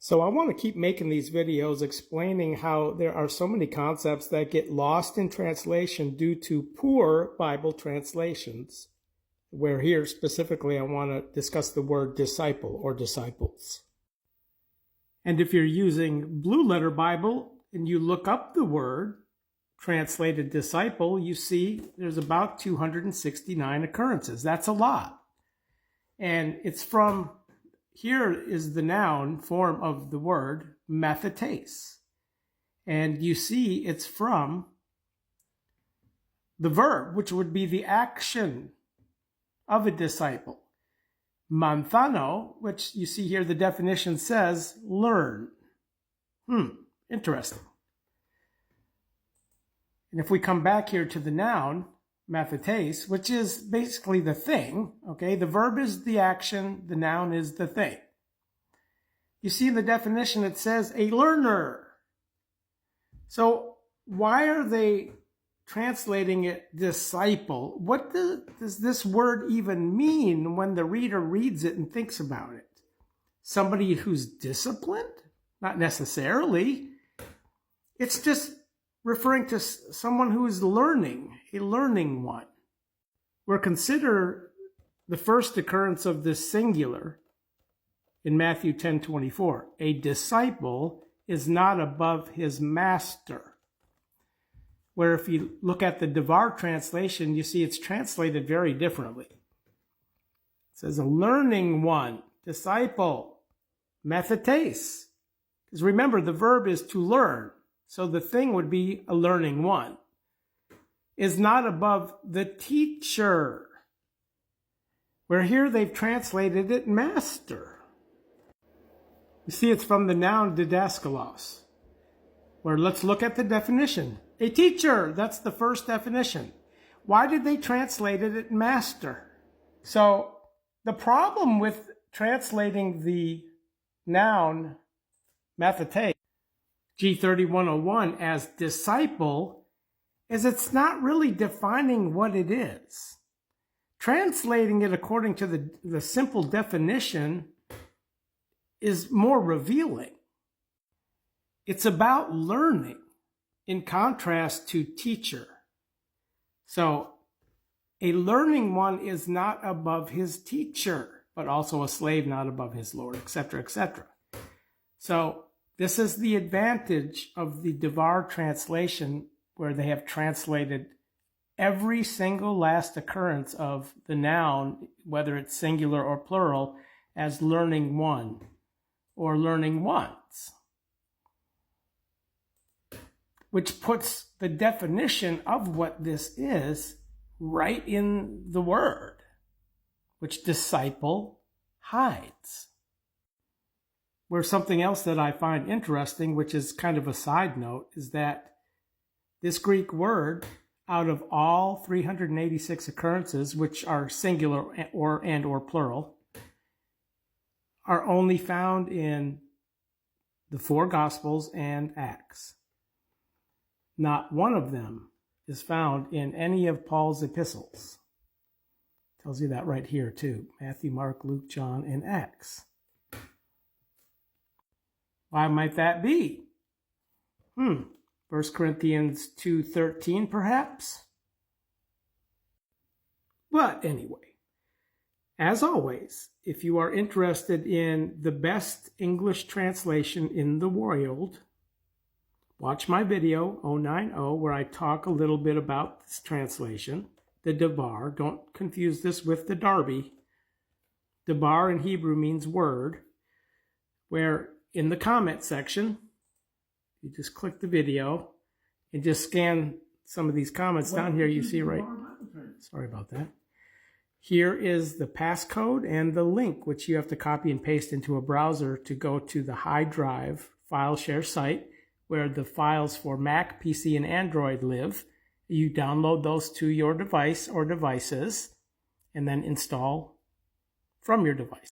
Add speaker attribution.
Speaker 1: So I want to keep making these videos explaining how there are so many concepts that get lost in translation due to poor Bible translations, where here specifically I want to discuss the word disciple or disciples. And if you're using Blue Letter Bible and you look up the word translated disciple, you see there's about 269 occurrences. That's a lot. And it's from, here is the noun form of the word mathetes. And you see it's from the verb, which would be the action of a disciple. Manthano, which you see here, the definition says learn. Interesting. And if we come back here to the noun, mathetes, which is basically the thing, okay? The verb is the action, the noun is the thing. You see in the definition it says a learner. So why are they translating it disciple? What does this word even mean when the reader reads it and thinks about it? Somebody who's disciplined? Not necessarily. It's just referring to someone who is learning, a learning one. We'll consider the first occurrence of this singular in Matthew 10:24. A disciple is not above his master. Where if you look at the Devar translation, you see it's translated very differently. It says a learning one, disciple, mathetes. Because remember, the verb is to learn. So the thing would be a learning one. Is not above the teacher. Where here they've translated it master. You see it's from the noun didaskalos. Where let's look at the definition. A teacher, that's the first definition. Why did they translate it master? So the problem with translating the noun mathetes, G3101, as disciple is it's not really defining what it is. Translating it according to the simple definition is more revealing. It's about learning in contrast to teacher. So a learning one is not above his teacher, but also a slave not above his lord, etc., etc. So this is the advantage of the Devar translation, where they have translated every single last occurrence of the noun, whether it's singular or plural, as learning one or learning once, which puts the definition of what this is right in the word, which disciple hides. Where something else that I find interesting, which is kind of a side note, is that this Greek word, out of all 386 occurrences, which are singular or plural, are only found in the four Gospels and Acts. Not one of them is found in any of Paul's epistles. Tells you that right here too. Matthew, Mark, Luke, John, and Acts. Why might that be? 1 Corinthians 2:13 perhaps? But anyway, as always, if you are interested in the best English translation in the world, watch my video 090 where I talk a little bit about this translation, the Devar. Don't confuse this with the Darby. Devar in Hebrew means word, where in the comment section, you just click the video and just scan some of these comments down here. You see right, sorry about that. Here is the passcode and the link, which you have to copy and paste into a browser to go to the High Drive file share site, where the files for Mac, PC, and Android live. You download those to your device or devices and then install from your device.